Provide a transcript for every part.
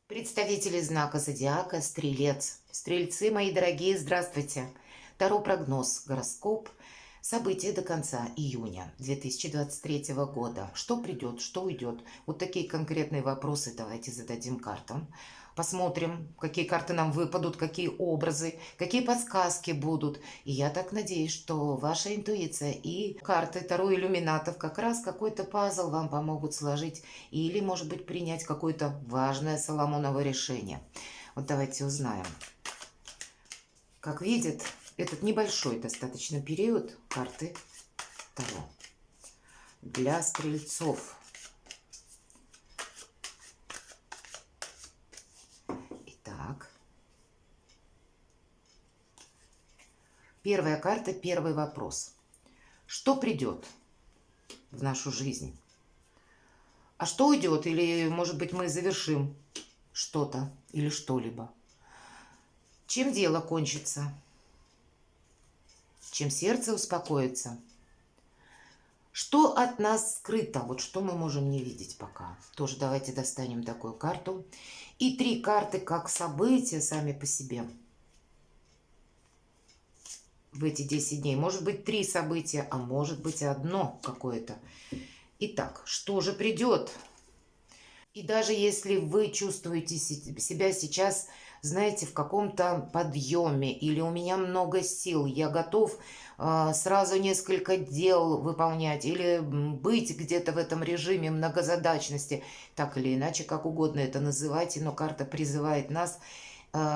Представители знака зодиака Стрелец. Стрельцы, мои дорогие, здравствуйте. Таро прогноз, гороскоп. События до конца июня 2023 года. Что придет, что уйдет? Вот такие конкретные вопросы давайте зададим картам. Посмотрим, какие карты нам выпадут, какие образы, какие подсказки будут. И я так надеюсь, что ваша интуиция и карты Таро иллюминатов как раз какой-то пазл вам помогут сложить или, может быть, принять какое-то важное Соломоново решение. Вот давайте узнаем. Как видит, этот небольшой достаточно период карты Таро для стрельцов. Итак, первая карта, первый вопрос. Что придет в нашу жизнь? А что уйдет? Или, может быть, мы завершим что-то или что-либо? Чем дело кончится? Чем сердце успокоится? Что от нас скрыто? Вот что мы можем не видеть пока. Тоже давайте достанем такую карту. И 3 карты как события сами по себе. В эти 10 дней. Может быть 3 события, а может быть одно какое-то. Итак, что же придет? И даже если вы чувствуете себя сейчас, знаете, в каком-то подъеме, или у меня много сил, я готов сразу несколько дел выполнять, или быть где-то в этом режиме многозадачности, так или иначе, как угодно это называйте, но карта призывает нас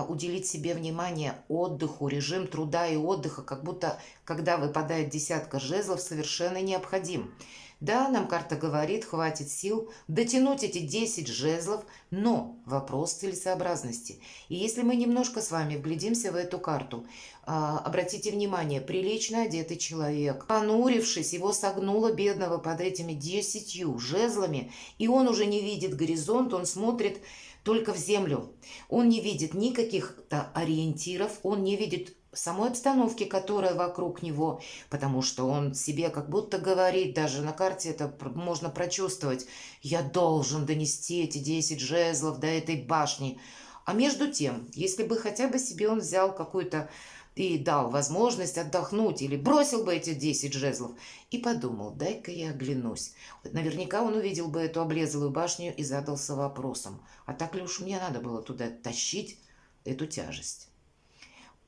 уделить себе внимание отдыху, режим труда и отдыха, как будто, когда выпадает десятка жезлов, совершенно необходим. Да, нам карта говорит, хватит сил дотянуть эти 10 жезлов, но вопрос целесообразности. И если мы немножко с вами вглядимся в эту карту, обратите внимание, прилично одетый человек, понурившись, его согнуло бедного под этими 10 жезлами, и он уже не видит горизонт, он смотрит только в землю. Он не видит никаких-то ориентиров, он не видит самой обстановки, которая вокруг него, потому что он себе как будто говорит, даже на карте это можно прочувствовать, я должен донести эти 10 жезлов до этой башни. А между тем, если бы хотя бы себе он взял какую-то и дал возможность отдохнуть, или бросил бы эти 10 жезлов и подумал, дай-ка я оглянусь. Наверняка он увидел бы эту облезлую башню и задался вопросом, а так ли уж мне надо было туда тащить эту тяжесть?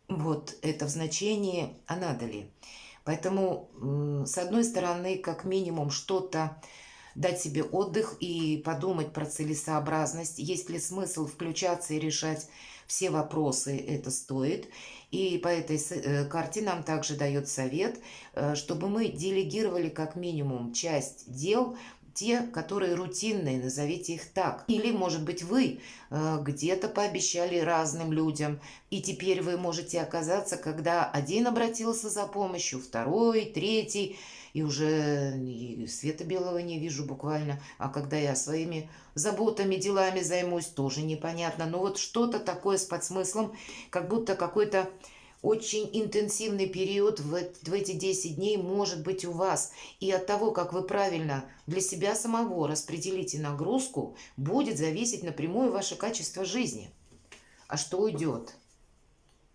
Вот это в значении, а надо ли? Поэтому, с одной стороны, как минимум что-то дать себе отдых и подумать про целесообразность, есть ли смысл включаться и решать все вопросы, это стоит. И по этой карте нам также дает совет, чтобы мы делегировали как минимум часть дел, те, которые рутинные, назовите их так. Или, может быть, вы где-то пообещали разным людям, и теперь вы можете оказаться, когда один обратился за помощью, второй, третий, и уже и света белого не вижу буквально, а когда я своими заботами, делами займусь, тоже непонятно. Но вот что-то такое с подсмыслом, как будто какой-то очень интенсивный период в эти 10 дней может быть у вас. И от того, как вы правильно для себя самого распределите нагрузку, будет зависеть напрямую ваше качество жизни. А что уйдет?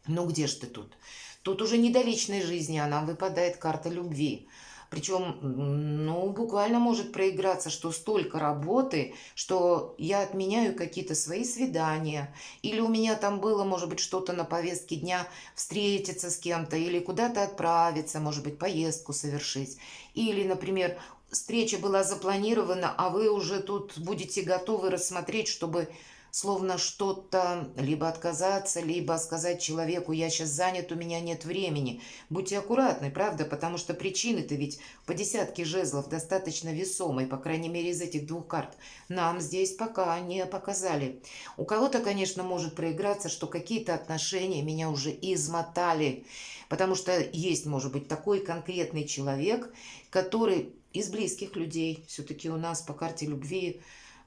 Ну где ж ты тут? Тут уже не до личной жизни, а нам выпадает карта любви. Причем, ну, буквально может проиграться, что столько работы, что я отменяю какие-то свои свидания, или у меня там было, может быть, что-то на повестке дня встретиться с кем-то, или куда-то отправиться, может быть, поездку совершить. Или, например, встреча была запланирована, а вы уже тут будете готовы рассмотреть, чтобы словно что-то либо отказаться, либо сказать человеку, я сейчас занят, у меня нет времени. Будьте аккуратны, правда, потому что причины-то ведь по десятке жезлов достаточно весомые, по крайней мере из этих 2 карт, нам здесь пока не показали. У кого-то, конечно, может проиграться, что какие-то отношения меня уже измотали, потому что есть, может быть, такой конкретный человек, который из близких людей, все-таки у нас по карте любви,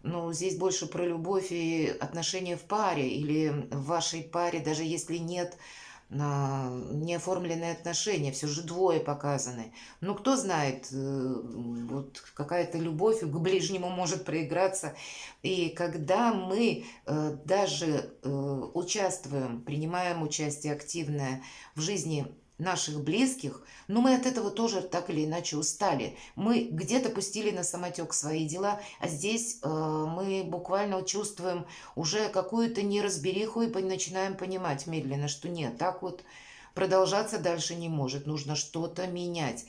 ну, здесь больше про любовь и отношения в паре или в вашей паре, даже если нет на неоформленные отношения, все же двое показаны. Ну, кто знает, вот какая-то любовь к ближнему может проиграться. И когда мы даже участвуем, принимаем участие активное в жизни наших близких, но мы от этого тоже так или иначе устали. Мы где-то пустили на самотек свои дела, а здесь мы буквально чувствуем уже какую-то неразбериху и начинаем понимать медленно, что нет, так вот продолжаться дальше не может, нужно что-то менять.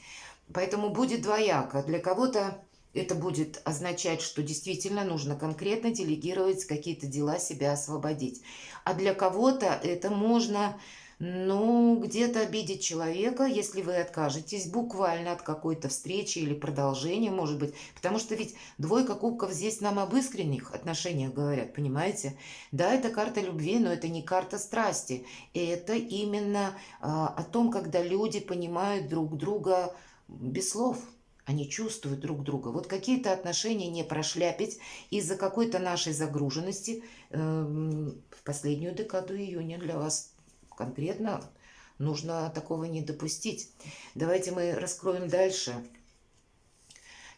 Поэтому будет двояко. Для кого-то это будет означать, что действительно нужно конкретно делегировать какие-то дела, себя освободить. А для кого-то это можно, ну, где-то обидеть человека, если вы откажетесь буквально от какой-то встречи или продолжения, может быть. Потому что ведь двойка кубков здесь нам об искренних отношениях говорят, понимаете? Да, это карта любви, но это не карта страсти. Это именно о том, когда люди понимают друг друга без слов. Они чувствуют друг друга. Вот какие-то отношения не прошляпить из-за какой-то нашей загруженности в последнюю декаду июня для вас конкретно нужно такого не допустить. Давайте мы раскроем дальше.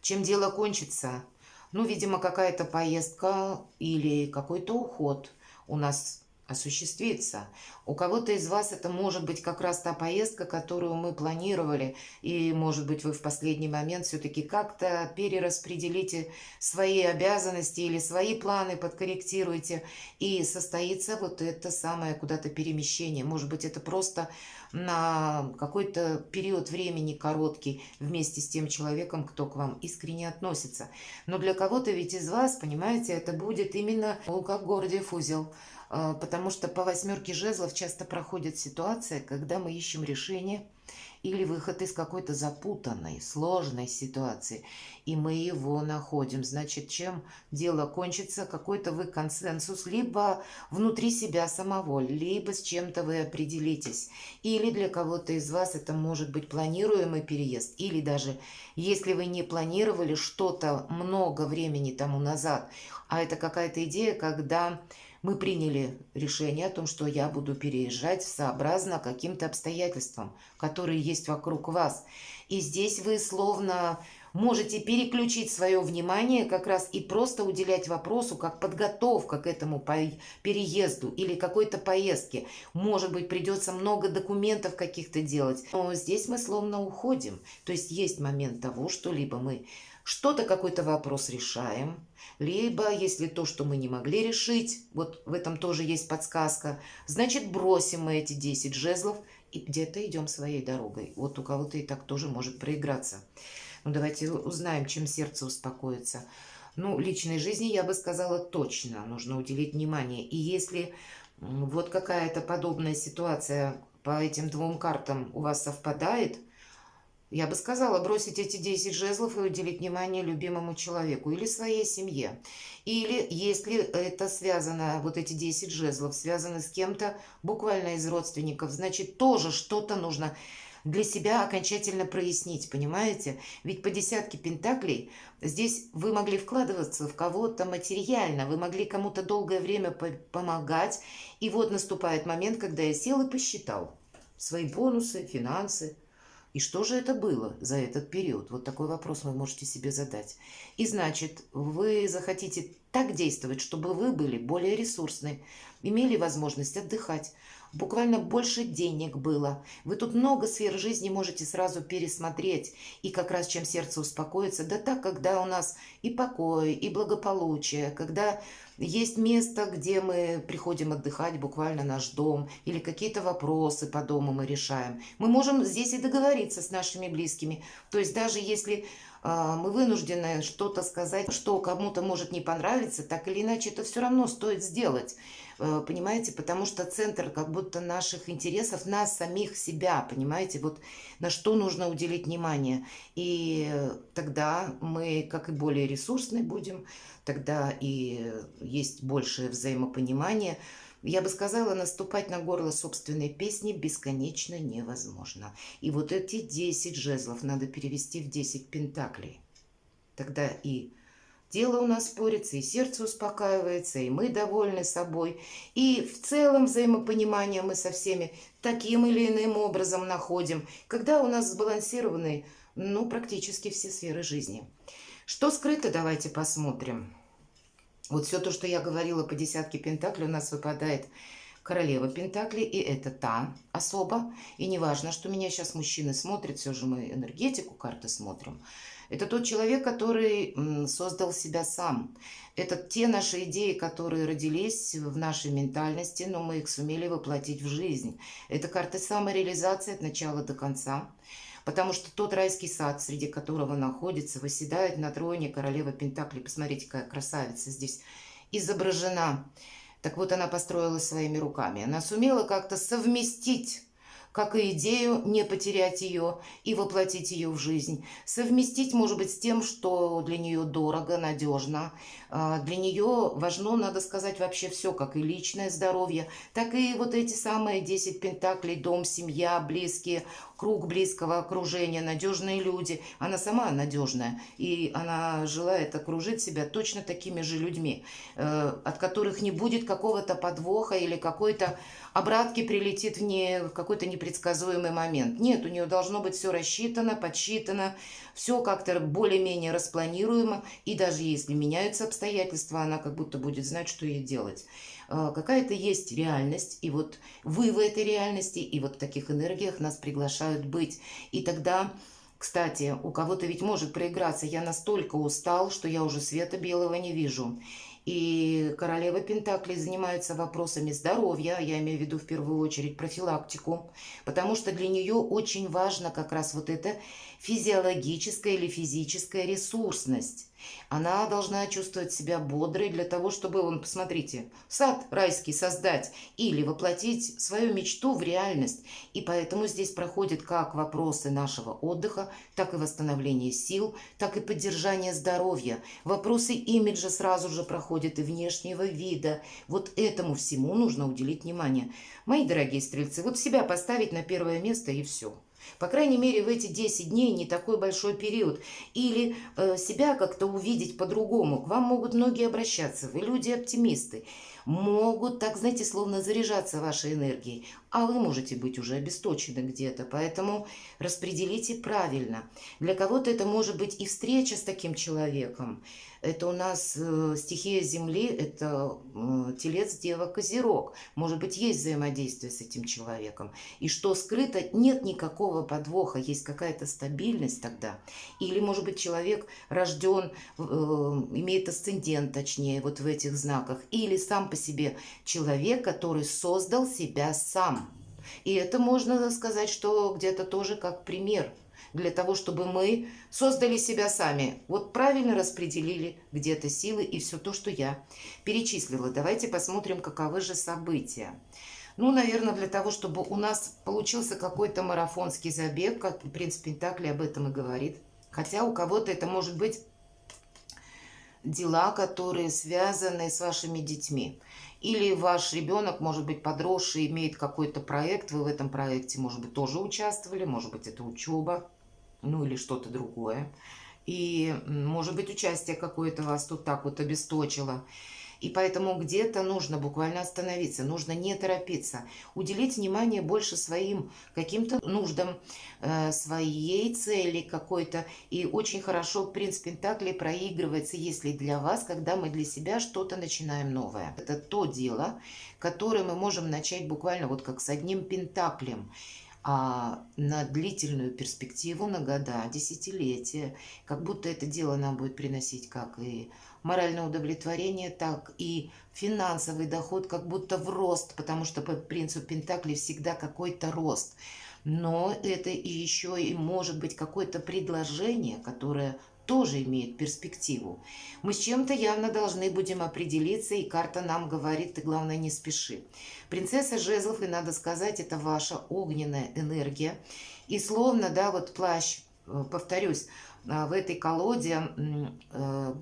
Чем дело кончится? Ну, видимо, какая-то поездка или какой-то уход у нас осуществится. У кого-то из вас это может быть как раз та поездка, которую мы планировали, и, может быть, вы в последний момент все-таки как-то перераспределите свои обязанности или свои планы подкорректируете, и состоится вот это самое куда-то перемещение. Может быть, это просто на какой-то период времени короткий вместе с тем человеком, кто к вам искренне относится. Но для кого-то ведь из вас, понимаете, это будет именно как Гордиев узел. Потому что по восьмерке жезлов часто проходит ситуация, когда мы ищем решение или выход из какой-то запутанной, сложной ситуации, и мы его находим. Значит, чем дело кончится, какой-то вы консенсус, либо внутри себя самого, либо с чем-то вы определитесь. Или для кого-то из вас это может быть планируемый переезд, или даже если вы не планировали что-то много времени тому назад, а это какая-то идея, когда мы приняли решение о том, что я буду переезжать сообразно каким-то обстоятельствам, которые есть вокруг вас. И здесь вы словно можете переключить свое внимание как раз и просто уделять вопросу как подготовка к этому переезду или какой-то поездке. Может быть, придется много документов каких-то делать, но здесь мы словно уходим. То есть есть момент того, что либо мы что-то, какой-то вопрос решаем, либо, если то, что мы не могли решить, вот в этом тоже есть подсказка, значит, бросим мы эти 10 жезлов и где-то идем своей дорогой. Вот у кого-то и так тоже может проиграться. Ну, давайте узнаем, чем сердце успокоится. Ну, личной жизни, я бы сказала, точно нужно уделить внимание. И если вот какая-то подобная ситуация по этим двум картам у вас совпадает, я бы сказала, бросить эти 10 жезлов и уделить внимание любимому человеку или своей семье. Или если это связано, вот эти 10 жезлов связаны с кем-то буквально из родственников, значит, тоже что-то нужно для себя окончательно прояснить, понимаете? Ведь по десятке пентаклей здесь вы могли вкладываться в кого-то материально, вы могли кому-то долгое время помогать, и вот наступает момент, когда я сел и посчитал свои бонусы, финансы. И что же это было за этот период? Вот такой вопрос вы можете себе задать. И значит, вы захотите так действовать, чтобы вы были более ресурсны, имели возможность отдыхать, буквально больше денег было. Вы тут много сфер жизни можете сразу пересмотреть. И как раз чем сердце успокоится, да так, когда у нас и покой, и благополучие, когда есть место, где мы приходим отдыхать, буквально наш дом, или какие-то вопросы по дому мы решаем. Мы можем здесь и договориться с нашими близкими. То есть даже если мы вынуждены что-то сказать, что кому-то может не понравиться, так или иначе это все равно стоит сделать. Понимаете, потому что центр как будто наших интересов, нас самих себя, понимаете, вот на что нужно уделить внимание. И тогда мы, как и более ресурсны будем, тогда и есть большее взаимопонимание. Я бы сказала, наступать на горло собственной песни бесконечно невозможно. И вот эти 10 жезлов надо перевести в 10 пентаклей. Тогда и тело у нас спорится, и сердце успокаивается, и мы довольны собой. И в целом взаимопонимание мы со всеми таким или иным образом находим, когда у нас сбалансированы, ну, практически все сферы жизни. Что скрыто, давайте посмотрим. Вот все то, что я говорила по десятке пентаклей, у нас выпадает королева пентаклей, и это та особа. И не важно, что меня сейчас мужчины смотрят, все же мы энергетику карты смотрим. Это тот человек, который создал себя сам. Это те наши идеи, которые родились в нашей ментальности, но мы их сумели воплотить в жизнь. Это карта самореализации от начала до конца. Потому что тот райский сад, среди которого находится, восседает на троне королева пентаклей. Посмотрите, какая красавица здесь изображена. Так вот, она построила своими руками. Она сумела как-то совместить, как и идею, не потерять ее и воплотить ее в жизнь. Совместить, может быть, с тем, что для нее дорого, надежно. Для нее важно, надо сказать, вообще все, как и личное здоровье, так и вот эти самые 10 пентаклей, дом, семья, близкие, круг близкого окружения, надежные люди. Она сама надежная, и она желает окружить себя точно такими же людьми, от которых не будет какого-то подвоха или какой-то обратки прилетит в какой-то непредсказуемый момент. Нет, у нее должно быть все рассчитано, подсчитано, все как-то более-менее распланируемо, и даже если меняются обстоятельства, она как будто будет знать, что ей делать. Какая-то есть реальность, и вот вы в этой реальности, и вот в таких энергиях нас приглашают быть. И тогда, кстати, у кого-то ведь может проиграться: я настолько устал, что я уже света белого не вижу. И королева пентаклей занимается вопросами здоровья, я имею в виду в первую очередь профилактику, потому что для нее очень важно как раз вот эта физиологическая или физическая ресурсность. Она должна чувствовать себя бодрой для того, чтобы, вон, посмотрите, сад райский создать или воплотить свою мечту в реальность. И поэтому здесь проходят как вопросы нашего отдыха, так и восстановления сил, так и поддержания здоровья. Вопросы имиджа сразу же проходят и внешнего вида. Вот этому всему нужно уделить внимание. Мои дорогие стрельцы, вот себя поставить на первое место и все. По крайней мере, в эти 10 дней не такой большой период. Или себя как-то увидеть по-другому. К вам могут многие обращаться. Вы люди-оптимисты. Могут, так, знаете, словно заряжаться вашей энергией. А вы можете быть уже обесточены где-то. Поэтому распределите правильно. Для кого-то это может быть и встреча с таким человеком. Это у нас стихия Земли, это Телец, Дева, Козерог. Может быть, есть взаимодействие с этим человеком. И что скрыто, нет никакого подвоха, есть какая-то стабильность тогда. Или, может быть, человек рожден, имеет асцендент, точнее, вот в этих знаках. Или сам по себе человек, который создал себя сам. И это можно сказать, что где-то тоже как пример для того, чтобы мы создали себя сами. Вот правильно распределили где-то силы и все то, что я перечислила. Давайте посмотрим, каковы же события. Ну, наверное, для того, чтобы у нас получился какой-то марафонский забег, как принц Пентаклей об этом и говорит. Хотя у кого-то это может быть дела, которые связаны с вашими детьми. Или ваш ребенок, может быть, подросший, имеет какой-то проект, вы в этом проекте, может быть, тоже участвовали, может быть, это учеба, ну или что-то другое. И, может быть, участие какое-то вас тут так вот обесточило. И поэтому где-то нужно буквально остановиться, нужно не торопиться, уделить внимание больше своим каким-то нуждам, своей цели какой-то. И очень хорошо принц Пентаклей проигрывается, если для вас, когда мы для себя что-то начинаем новое. Это то дело, которое мы можем начать буквально вот как с одним пентаклем. А на длительную перспективу, на года, десятилетия, как будто это дело нам будет приносить как и моральное удовлетворение, так и финансовый доход, как будто в рост, потому что по принцу Пентаклей всегда какой-то рост. Но это и еще и может быть какое-то предложение, которое тоже имеет перспективу. Мы с чем-то явно должны будем определиться, и карта нам говорит: ты, главное, не спеши. Принцесса жезлов, и надо сказать, это ваша огненная энергия. И словно, да, вот плащ, повторюсь, в этой колоде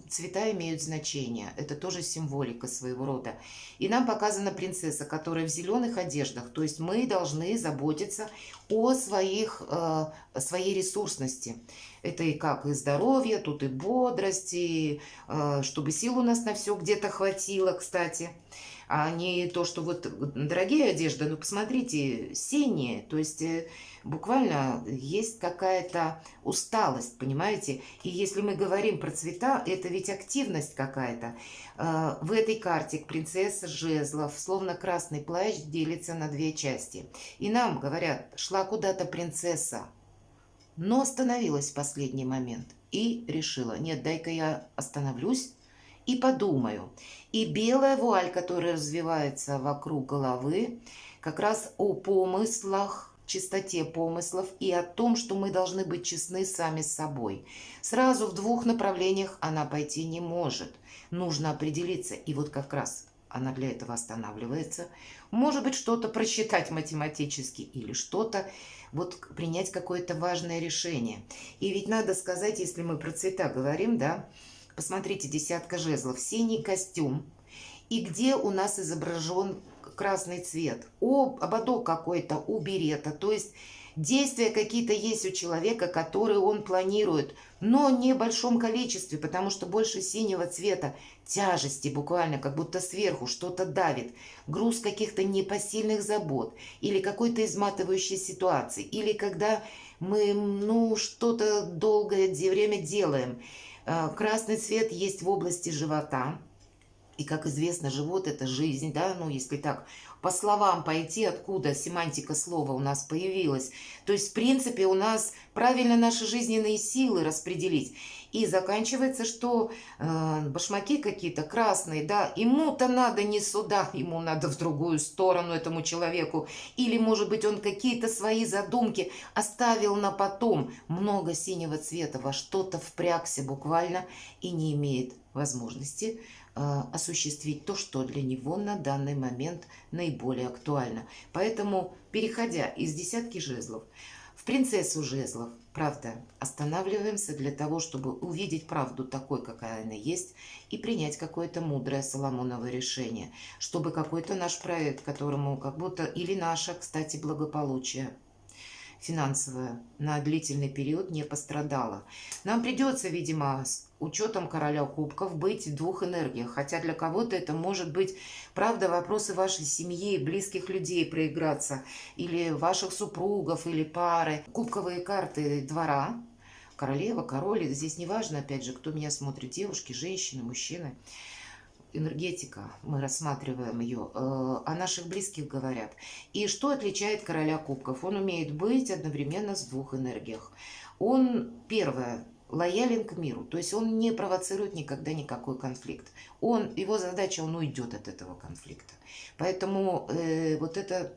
цвета имеют значение. Это тоже символика своего рода. И нам показана принцесса, которая в зеленых одеждах. То есть мы должны заботиться о своей ресурсности. Это и как и здоровье, тут и бодрость, и чтобы сил у нас на все где-то хватило, кстати. А не то, что вот дорогие одежды, ну посмотрите, синие, то есть буквально есть какая-то усталость, понимаете? И если мы говорим про цвета, это ведь активность какая-то. В этой карте принцесса жезлов, словно красный плащ, делится на две части. И нам говорят, шла куда-то принцесса, но остановилась в последний момент и решила, нет, дай-ка я остановлюсь и подумаю. И белая вуаль, которая развивается вокруг головы, как раз о помыслах, чистоте помыслов и о том, что мы должны быть честны сами с собой. Сразу в двух направлениях она пойти не может. Нужно определиться. И вот как раз она для этого останавливается. Может быть, что-то просчитать математически или что-то, вот принять какое-то важное решение. И ведь надо сказать, если мы про цвета говорим, да, посмотрите, десятка жезлов, синий костюм. И где у нас изображен красный цвет? Ободок какой-то у берета. То есть действия какие-то есть у человека, которые он планирует, но не в большом количестве, потому что больше синего цвета, тяжести буквально, как будто сверху что-то давит, груз каких-то непосильных забот или какой-то изматывающей ситуации, или когда мы, ну, что-то долгое время делаем. Красный цвет есть в области живота. И, как известно, живот – это жизнь, да, ну, если так по словам пойти, откуда семантика слова у нас появилась. То есть, в принципе, у нас правильно наши жизненные силы распределить. И заканчивается, что башмаки какие-то красные, да, ему-то надо не сюда, ему надо в другую сторону этому человеку. Или, может быть, он какие-то свои задумки оставил на потом. Много синего цвета, во что-то впрягся буквально и не имеет возможности осуществить то, что для него на данный момент наиболее актуально. Поэтому, переходя из десятки жезлов в принцессу жезлов, правда, останавливаемся для того, чтобы увидеть правду такой, какая она есть, и принять какое-то мудрое Соломоново решение, чтобы какой-то наш проект, которому как будто, или наше, кстати, благополучие финансовое на длительный период не пострадало. Нам придется, видимо, с учетом короля кубков быть в двух энергиях. Хотя для кого-то это может быть, правда, вопросы вашей семьи, близких людей проиграться, или ваших супругов, или пары. Кубковые карты двора, королева, король, здесь не важно, опять же, кто меня смотрит, девушки, женщины, мужчины. Энергетика, мы рассматриваем ее, о наших близких говорят. И что отличает короля кубков? Он умеет быть одновременно в двух энергиях. Он, первое, лоялен к миру, то есть он не провоцирует никогда никакой конфликт. Его задача, он уйдет от этого конфликта. Поэтому вот это,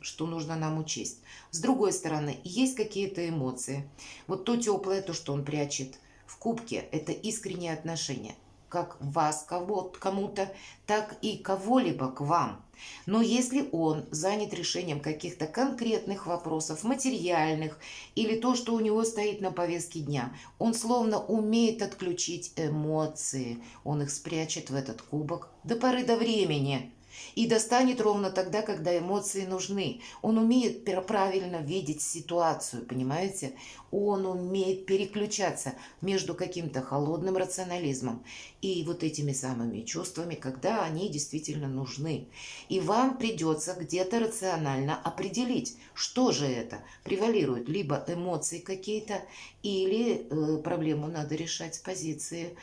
что нужно нам учесть. С другой стороны, есть какие-то эмоции. Вот то теплое, то, что он прячет в кубке, это искренние отношения. Как вас кому-то, так и кого-либо к вам. Но если он занят решением каких-то конкретных вопросов, материальных, или то, что у него стоит на повестке дня, он словно умеет отключить эмоции. Он их спрячет в этот кубок до поры до времени. И достанет ровно тогда, когда эмоции нужны. Он умеет правильно видеть ситуацию, понимаете? Он умеет переключаться между каким-то холодным рационализмом и вот этими самыми чувствами, когда они действительно нужны. И вам придется где-то рационально определить, что же это превалирует. Либо эмоции какие-то, или проблему надо решать с позиции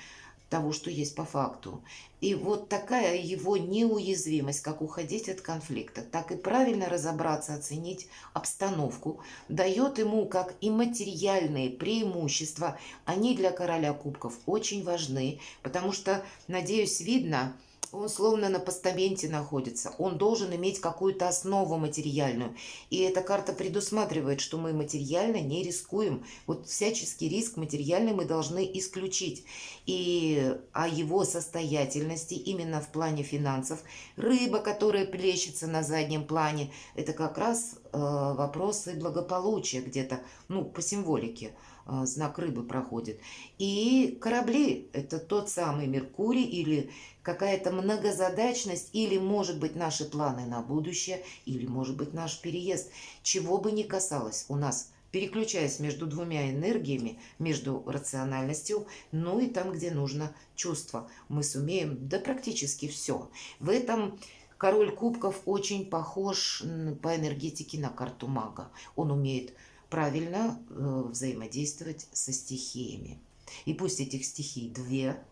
того, что есть по факту. И вот такая его неуязвимость, как уходить от конфликта, так и правильно разобраться, оценить обстановку, дает ему как и материальные преимущества. Они для короля кубков очень важны, потому что, надеюсь, видно, он словно на постаменте находится. Он должен иметь какую-то основу материальную. И эта карта предусматривает, что мы материально не рискуем. Вот всяческий риск материальный мы должны исключить. И о его состоятельности именно в плане финансов. Рыба, которая плещется на заднем плане, это как раз вопросы благополучия где-то, ну, по символике. знак рыбы проходит. И корабли – это тот самый Меркурий или какая-то многозадачность, или, может быть, наши планы на будущее, или, может быть, наш переезд. Чего бы ни касалось у нас, переключаясь между двумя энергиями, между рациональностью, ну и там, где нужно чувство, мы сумеем, да практически все. В этом король кубков очень похож по энергетике на карту мага. Он умеет правильно взаимодействовать со стихиями. И пусть этих стихий две,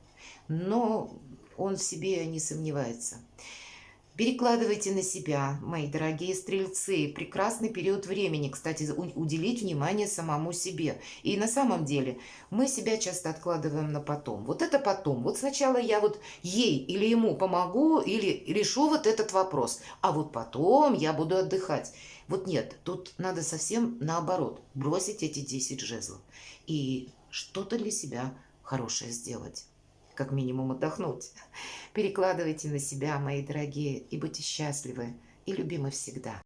но он в себе не сомневается. Перекладывайте на себя, мои дорогие стрельцы. Прекрасный период времени, кстати, уделить внимание самому себе. И на самом деле мы себя часто откладываем на потом. Вот это потом. Вот сначала я вот ей или ему помогу, или решу вот этот вопрос. А вот потом я буду отдыхать. Вот нет, тут надо совсем наоборот. Бросить эти 10 жезлов. И что-то для себя хорошее сделать. Как минимум отдохнуть. Перекладывайте на себя, мои дорогие, и будьте счастливы и любимы всегда.